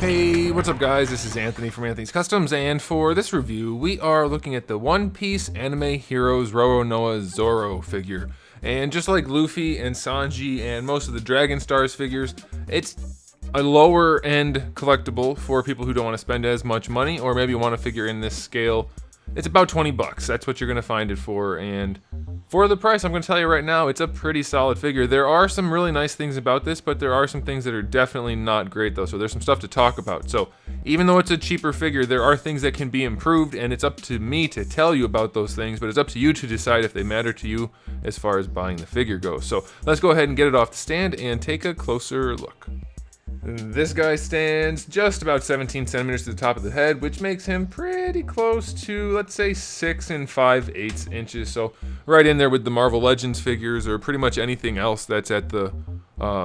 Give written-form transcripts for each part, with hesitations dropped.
Hey, what's up guys? This is Anthony from Anthony's Customs, and for this review, we are looking at the One Piece Anime Heroes RORONOA Zoro figure. And just like Luffy and Sanji and most of the Dragon Stars figures, it's a lower end collectible for people who don't want to spend as much money, or maybe want to figure in this scale. It's about 20 bucks. That's what you're going to find it for, and for the price, I'm going to tell you right now, it's a pretty solid figure. There are some really nice things about this, but there are some things that are definitely not great though, so there's some stuff to talk about. So even though it's a cheaper figure, there are things that can be improved, and it's up to me to tell you about those things, but it's up to you to decide if they matter to you as far as buying the figure goes. So let's go ahead and get it off the stand and take a closer look. This guy stands just about 17 centimeters to the top of the head, which makes him pretty close to, let's say, 6 5/8 inches. So right in there with the Marvel Legends figures, or pretty much anything else that's at the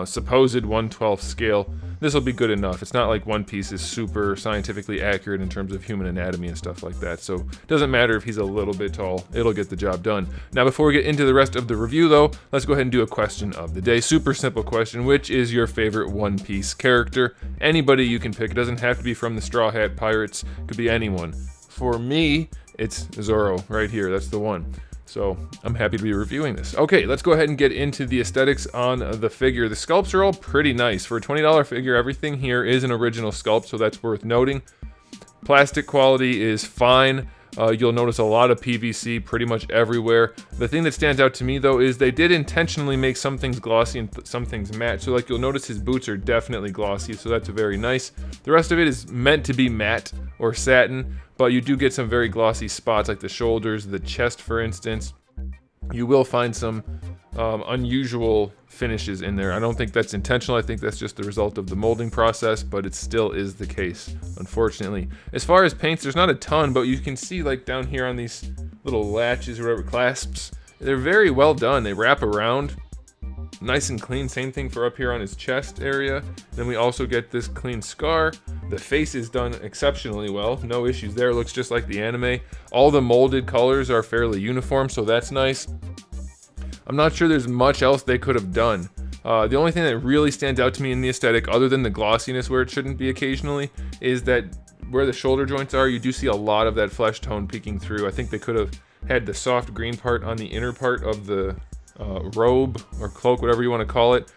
supposed 1/12 scale. This will be good enough. It's not like One Piece is super scientifically accurate in terms of human anatomy and stuff like that. So it doesn't matter if he's a little bit tall, it'll get the job done. Now before we get into the rest of the review though, let's go ahead and do a question of the day. Super simple question. Which is your favorite One Piece character? Anybody you can pick. It doesn't have to be from the Straw Hat Pirates. It could be anyone. For me, it's Zoro right here. That's the one. So I'm happy to be reviewing this. Okay, let's go ahead and get into the aesthetics on the figure. The sculpts are all pretty nice. For a $20 figure, everything here is an original sculpt, so that's worth noting. Plastic quality is fine. You'll notice a lot of PVC pretty much everywhere. The thing that stands out to me though is they did intentionally make some things glossy and some things matte. So like you'll notice his boots are definitely glossy, so that's very nice. The rest of it is meant to be matte or satin, but you do get some very glossy spots like the shoulders, the chest for instance. You will find some unusual finishes in there. I don't think that's intentional. I think that's just the result of the molding process, but it still is the case, unfortunately. As far as paints, there's not a ton, but you can see like down here on these little latches or whatever, clasps, they're very well done. They wrap around nice and clean. Same thing for up here on his chest area. Then we also get this clean scar. The face is done exceptionally well. No issues there. It looks just like the anime. All the molded colors are fairly uniform, so that's nice. I'm not sure there's much else they could have done. The only thing that really stands out to me in the aesthetic, other than the glossiness where it shouldn't be occasionally, is that where the shoulder joints are, you do see a lot of that flesh tone peeking through. I think they could have had the soft green part on the inner part of the robe or cloak, whatever you want to call it.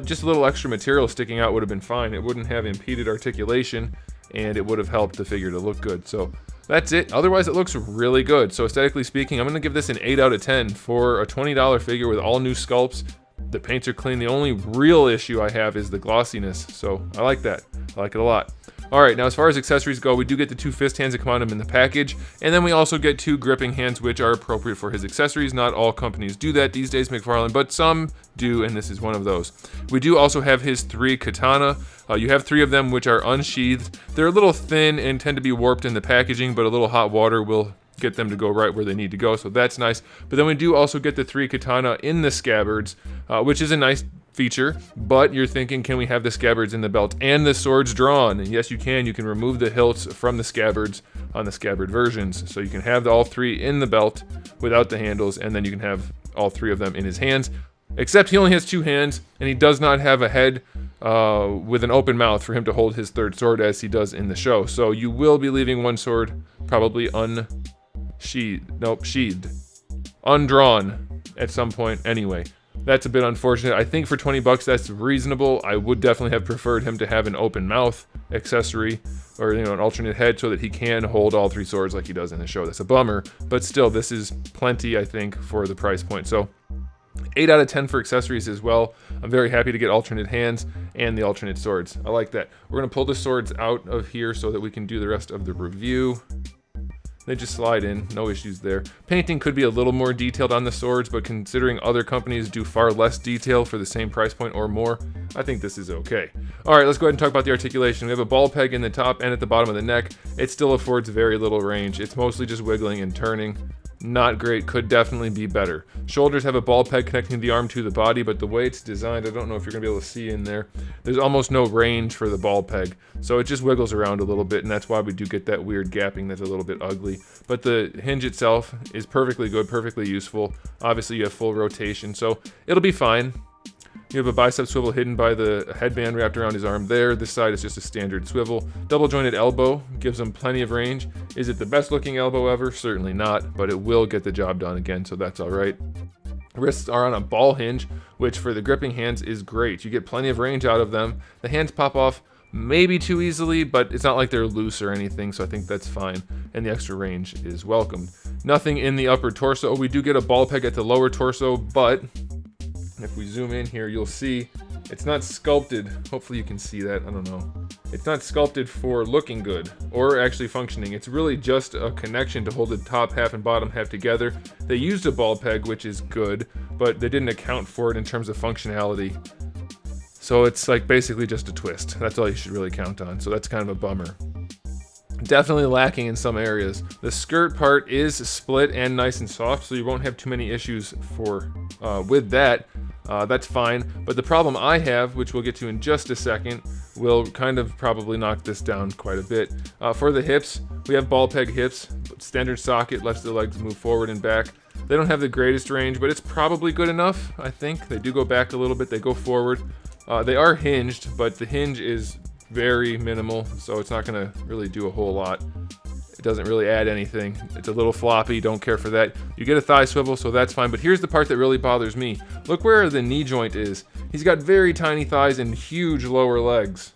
Just a little extra material sticking out would have been fine. It wouldn't have impeded articulation, and it would have helped the figure to look good. So that's it. Otherwise, it looks really good. So aesthetically speaking, I'm going to give this an 8 out of 10 for a $20 figure with all new sculpts. The paints are clean. The only real issue I have is the glossiness. So I like that. I like it a lot. Alright, now as far as accessories go, we do get the 2 fist hands that come on him in the package, and then we also get 2 gripping hands which are appropriate for his accessories. Not all companies do that these days, McFarlane, but some do, and this is one of those. We do also have his 3 katana. You have 3 of them which are unsheathed. They're a little thin and tend to be warped in the packaging, but a little hot water will get them to go right where they need to go, so that's nice. But then we do also get the 3 katana in the scabbards, which is a nice feature, but you're thinking, can we have the scabbards in the belt and the swords drawn? And yes, you can. You can remove the hilts from the scabbards on the scabbard versions, so you can have all 3 in the belt without the handles, and then you can have all 3 of them in his hands. Except he only has 2 hands, and he does not have a head with an open mouth for him to hold his 3rd sword as he does in the show. So you will be leaving one sword probably sheathed, undrawn at some point anyway. That's a bit unfortunate. I think for 20 bucks that's reasonable. I would definitely have preferred him to have an open mouth accessory, or an alternate head, so that he can hold all 3 swords like he does in the show. That's a bummer, but still, this is plenty, I think, for the price point. So 8 out of 10 for accessories as well. I'm very happy to get alternate hands and the alternate swords. I like that. We're going to pull the swords out of here so that we can do the rest of the review. They just slide in, no issues there. Painting could be a little more detailed on the swords, but considering other companies do far less detail for the same price point or more, I think this is okay. Alright, let's go ahead and talk about the articulation. We have a ball peg in the top and at the bottom of the neck. It still affords very little range. It's mostly just wiggling and turning. Not great, could definitely be better. Shoulders have a ball peg connecting the arm to the body, but the way it's designed, I don't know if you're going to be able to see in there, there's almost no range for the ball peg, so it just wiggles around a little bit, and that's why we do get that weird gapping that's a little bit ugly. But the hinge itself is perfectly good, perfectly useful. Obviously you have full rotation, so it'll be fine. You have a bicep swivel hidden by the headband wrapped around his arm there. This side is just a standard swivel. Double jointed elbow gives him plenty of range. Is it the best looking elbow ever? Certainly not, but it will get the job done again, so that's all right. Wrists are on a ball hinge, which for the gripping hands is great. You get plenty of range out of them. The hands pop off maybe too easily, but it's not like they're loose or anything, so I think that's fine, and the extra range is welcomed. Nothing in the upper torso. We do get a ball peg at the lower torso, but if we zoom in here, you'll see it's not sculpted. Hopefully you can see that. I don't know. It's not sculpted for looking good or actually functioning. It's really just a connection to hold the top half and bottom half together. They used a ball peg, which is good, but they didn't account for it in terms of functionality. So it's like basically just a twist. That's all you should really count on. So that's kind of a bummer. Definitely lacking in some areas. The skirt part is split and nice and soft, so you won't have too many issues with that. That's fine. But the problem I have, which we'll get to in just a second, will kind of probably knock this down quite a bit. For the hips, we have ball peg hips. Standard socket lets the legs move forward and back. They don't have the greatest range, but it's probably good enough, I think. They do go back a little bit, they go forward. They are hinged, but the hinge is very minimal, so it's not going to really do a whole lot. It doesn't really add anything. It's a little floppy, don't care for that. You get a thigh swivel, so that's fine, but here's the part that really bothers me. Look where the knee joint is. He's got very tiny thighs and huge lower legs.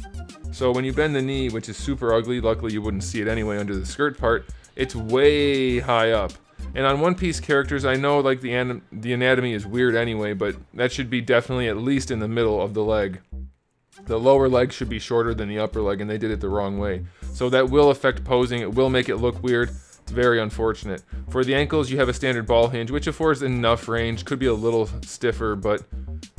So when you bend the knee, which is super ugly, luckily you wouldn't see it anyway under the skirt part, it's way high up. And on One Piece characters, I know like the anatomy is weird anyway, but that should be definitely at least in the middle of the leg. The lower leg should be shorter than the upper leg, and they did it the wrong way. So that will affect posing. It will make it look weird. It's very unfortunate. For the ankles, you have a standard ball hinge, which affords enough range. Could be a little stiffer, but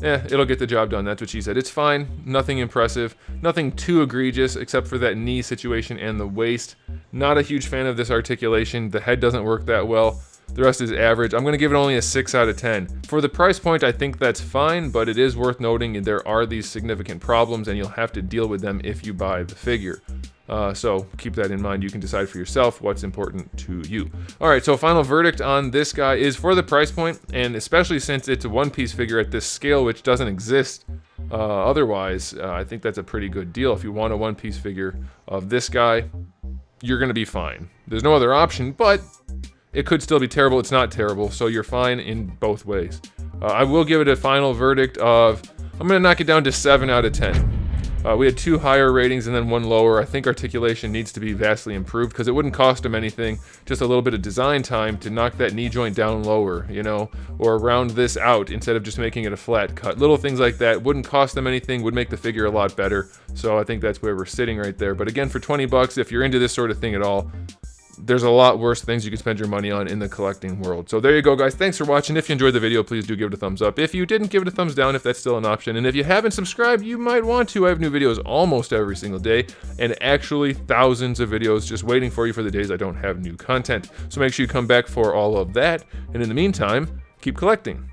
it'll get the job done. That's what she said. It's fine. Nothing impressive. Nothing too egregious, except for that knee situation and the waist. Not a huge fan of this articulation. The head doesn't work that well. The rest is average. I'm going to give it only a 6 out of 10. For the price point, I think that's fine, but it is worth noting there are these significant problems, and you'll have to deal with them if you buy the figure. So keep that in mind. You can decide for yourself what's important to you. Alright, so final verdict on this guy is for the price point, and especially since it's a One Piece figure at this scale, which doesn't exist otherwise, I think that's a pretty good deal. If you want a One Piece figure of this guy, you're going to be fine. There's no other option, but it could still be terrible. It's not terrible, so you're fine in both ways. I will give it a final verdict of, I'm going to knock it down to 7 out of 10. We had 2 higher ratings and then 1 lower. I think articulation needs to be vastly improved because it wouldn't cost them anything, just a little bit of design time to knock that knee joint down lower, you know, or round this out instead of just making it a flat cut. Little things like that wouldn't cost them anything, would make the figure a lot better. So I think that's where we're sitting right there. But again, for 20 bucks, if you're into this sort of thing at all, there's a lot worse things you can spend your money on in the collecting world. So there you go, guys. Thanks for watching. If you enjoyed the video, please do give it a thumbs up. If you didn't, give it a thumbs down if that's still an option. And if you haven't subscribed, you might want to. I have new videos almost every single day, and actually thousands of videos just waiting for you for the days I don't have new content. So make sure you come back for all of that. And in the meantime, keep collecting.